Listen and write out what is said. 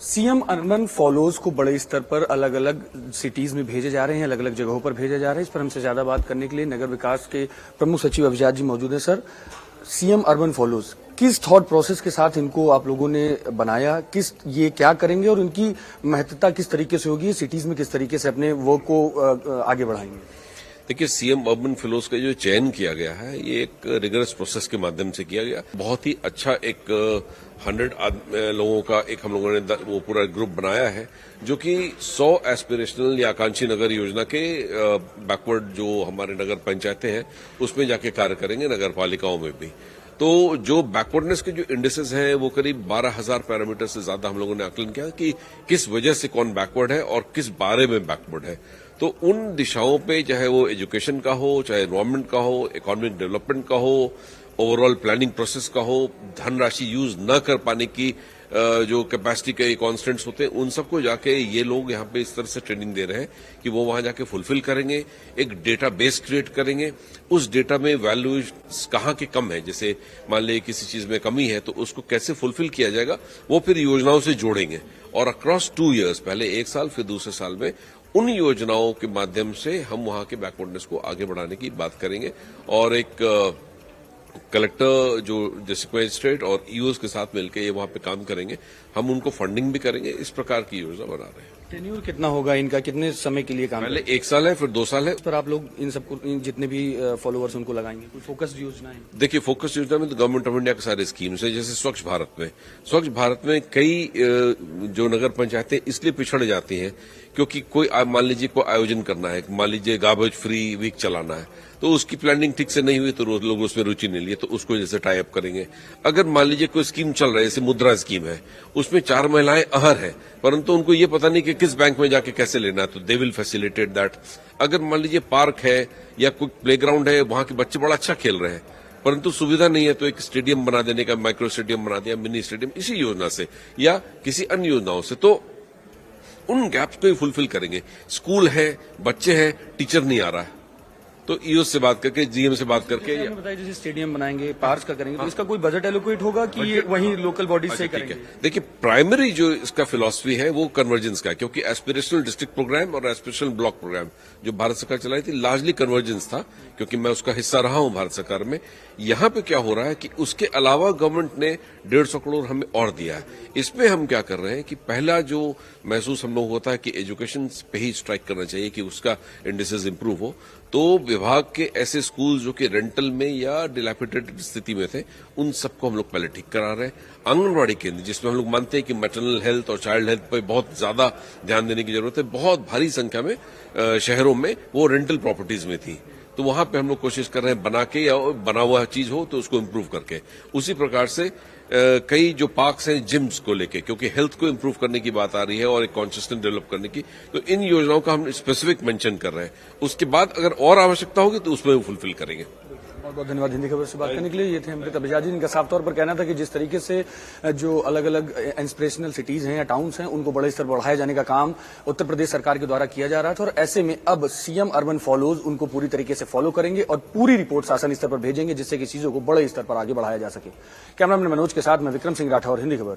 CM urban follows को बड़े स्तर पर अलग अलग सिटीज में भेजे जा रहे हैं, अलग अलग जगहों पर भेजे जा रहे हैं। इस पर हमसे ज्यादा बात करने के लिए नगर विकास के प्रमुख सचिव अभिजात जी मौजूद हैं। सर, सीएम अर्बन फॉलोज किस थॉट प्रोसेस के साथ इनको आप लोगों ने बनाया, ये क्या करेंगे और इनकी महत्ता किस तरीके से होगी, सिटीज में किस तरीके से अपने वर्क को आगे बढ़ाएंगे? देखिए, सीएम अर्बन फेलोज का जो चयन किया गया है, ये एक रिगरस प्रोसेस के माध्यम से किया गया। बहुत ही अच्छा एक 100 लोगों का एक हम लोगों ने वो पूरा ग्रुप बनाया है, जो कि 100 एस्पिरेशनल या आकांक्षी नगर योजना के बैकवर्ड जो हमारे नगर पंचायतें हैं उसमें जाके कार्य करेंगे, नगर पालिकाओं में भी। तो जो बैकवर्डनेस के जो इंडेसेस हैं वो करीब 12,000 पैरामीटर से ज्यादा हम लोगों ने आकलन किया कि किस वजह से कौन बैकवर्ड है और किस बारे में बैकवर्ड है। तो उन दिशाओं पे, चाहे वो एजुकेशन का हो, चाहे एनवायरमेंट का हो, इकोनॉमिक डेवलपमेंट का हो, ओवरऑल प्लानिंग प्रोसेस का हो, धनराशि यूज न कर पाने की जो कैपेसिटी के कॉन्स्टेंट्स होते हैं, उन सबको जाके ये लोग यहाँ पे इस तरह से ट्रेनिंग दे रहे हैं कि वो वहां जाके फुलफिल करेंगे, एक डेटा बेस क्रिएट करेंगे। उस डेटा में वैल्यू कहाँ की कम है, जैसे मान लीजिए किसी चीज में कमी है तो उसको कैसे फुलफिल किया जाएगा, वो फिर योजनाओं से जोड़ेंगे और अक्रॉस 2 ईयर्स, पहले 1 साल फिर दूसरे साल में उन योजनाओं के माध्यम से हम वहां के बैकवर्डनेस को आगे बढ़ाने की बात करेंगे। और एक कलेक्टर जो डिस्ट्रिक्ट मजिस्ट्रेट और ईओज के साथ मिलकर ये वहां पे काम करेंगे, हम उनको फंडिंग भी करेंगे। इस प्रकार की योजना बना रहे हैं। टेन्यूर कितना होगा इनका, कितने समय के लिए काम? पहले 1 साल है, फिर 2 साल है। इस पर आप लोग इन सबको, जितने भी फॉलोअर्स उनको लगाएंगे, कोई फोकस योजना है? देखिए, फोकस योजना में तो गवर्नमेंट ऑफ इंडिया के सारे स्कीम्स है। जैसे स्वच्छ भारत में कई जो नगर पंचायतें इसलिए पिछड़ जाती हैं क्योंकि कोई मान लीजिए कोई आयोजन करना है, मान लीजिए गार्बेज फ्री वीक चलाना है, तो उसकी प्लानिंग ठीक से नहीं हुई तो लोग उसमें रुचि नहीं लिए, तो उसको जैसे टाई अप करेंगे। अगर मान लीजिए कोई स्कीम चल रहा है, जैसे मुद्रा स्कीम है, उसमें 4 महिलाएं अहर है, परंतु उनको ये पता नहीं कि किस बैंक में जाके कैसे लेना है, तो दे विल फैसिलिटेट दैट। अगर मान लीजिए पार्क है या कोई प्लेग्राउंड है, वहां के बच्चे बड़ा अच्छा खेल रहे हैं परंतु सुविधा नहीं है, तो एक स्टेडियम बना देने का, माइक्रो स्टेडियम बना दिया, मिनी स्टेडियम, इसी योजना से या किसी अन्य योजनाओं से, तो उन गैप्स को ही फुलफिल करेंगे। स्कूल है, बच्चे हैं, टीचर नहीं आ रहा है, तो ईओ से बात करके, जीएम से बात करके बताइए, जैसे स्टेडियम बनाएंगे, पार्क का करेंगे, तो इसका कोई बजट एलोकेट होगा कि ये वहीं लोकल बॉडी से करेंगे? देखिए, प्राइमरी जो इसका फिलॉसफी है वो कन्वर्जेंस का है, क्योंकि एस्पिरेशनल डिस्ट्रिक्ट प्रोग्राम और एस्पिरेशनल ब्लॉक प्रोग्राम जो भारत सरकार चलाई थी, लार्जली कन्वर्जेंस था, क्योंकि मैं उसका हिस्सा रहा हूं भारत सरकार में। यहां पे क्या हो रहा है कि उसके अलावा गवर्नमेंट ने 150 करोड़ हमें और दिया है। इसमें हम क्या कर रहे हैं कि पहला जो महसूस हम लोग होता है कि एजुकेशन पे ही स्ट्राइक करना चाहिए कि उसका इंडिसेस इंप्रूव हो, तो विभाग के ऐसे स्कूल जो कि रेंटल में या डिलैपिडेटेड स्थिति में थे, उन सबको हम लोग पहले ठीक करा रहे हैं। आंगनबाड़ी केंद्र, जिसमें हम लोग मानते हैं कि मैटरनल हेल्थ और चाइल्ड हेल्थ पर बहुत ज्यादा ध्यान देने की जरूरत है, बहुत भारी संख्या में शहरों में वो रेंटल प्रॉपर्टीज में थी, तो वहां पे हम लोग कोशिश कर रहे हैं बना के, या बना हुआ चीज हो तो उसको इम्प्रूव करके। उसी प्रकार से कई जो पार्क्स हैं जिम्स को लेके, क्योंकि हेल्थ को इम्प्रूव करने की बात आ रही है और एक कॉन्शियसनेस डेवलप करने की, तो इन योजनाओं का हम स्पेसिफिक मेंशन कर रहे हैं। उसके बाद अगर और आवश्यकता होगी तो उसमें वो फुलफिल करेंगे। बहुत बहुत धन्यवाद हिंदी खबर से बात करने के लिए। ये थे अमृत अभिजात जी। इनका साफ तौर पर कहना था कि जिस तरीके से जो अलग अलग इंस्पिरेशनल सिटीज हैं या टाउन्स हैं, उनको बड़े स्तर पर बढ़ाए जाने का काम उत्तर प्रदेश सरकार के द्वारा किया जा रहा था, और ऐसे में अब सीएम अर्बन फॉलोज उनको पूरी तरीके से फॉलो करेंगे और पूरी रिपोर्ट शासन स्तर पर भेजेंगे, जिससे कि चीजों को बड़े स्तर पर आगे बढ़ाया जा सके। कैमरामैन मनोज के साथ मैं विक्रम सिंह राठौर, हिंदी खबर।